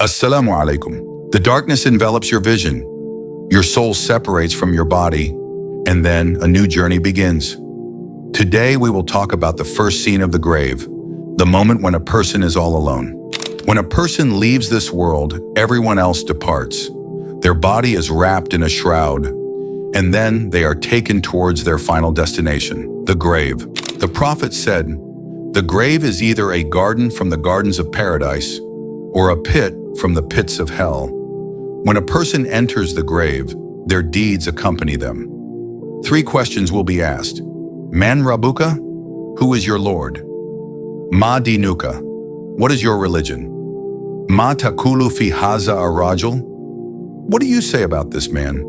Assalamu alaikum. The darkness envelops your vision. Your soul separates from your body, and then a new journey begins. Today we will talk about the first scene of the grave, the moment when a person is all alone. When a person leaves this world, everyone else departs. Their body is wrapped in a shroud, and then they are taken towards their final destination, the grave. The Prophet said, "The grave is either a garden from the gardens of paradise or a pit from the pits of hell." When a person enters the grave, their deeds accompany them. 3 questions will be asked. Man Rabbuka? Who is your Lord? Ma dinuka? What is your religion? Ma takulu fi haza arrajul? What do you say about this man?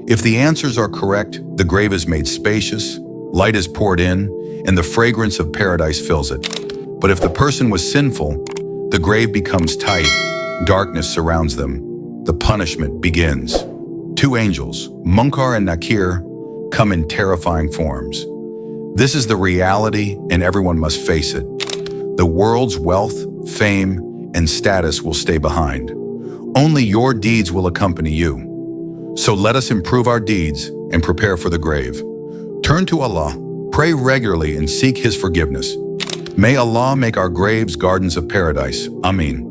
If the answers are correct, the grave is made spacious, light is poured in, and the fragrance of paradise fills it. But if the person was sinful, the grave becomes tight, darkness surrounds them. The punishment begins. 2 angels, Munkar and Nakir, come in terrifying forms. This is the reality, and everyone must face it. The world's wealth, fame, and status will stay behind. Only your deeds will accompany you. So let us improve our deeds and prepare for the grave. Turn to Allah, pray regularly, and seek His forgiveness. May Allah make our graves gardens of paradise. Ameen.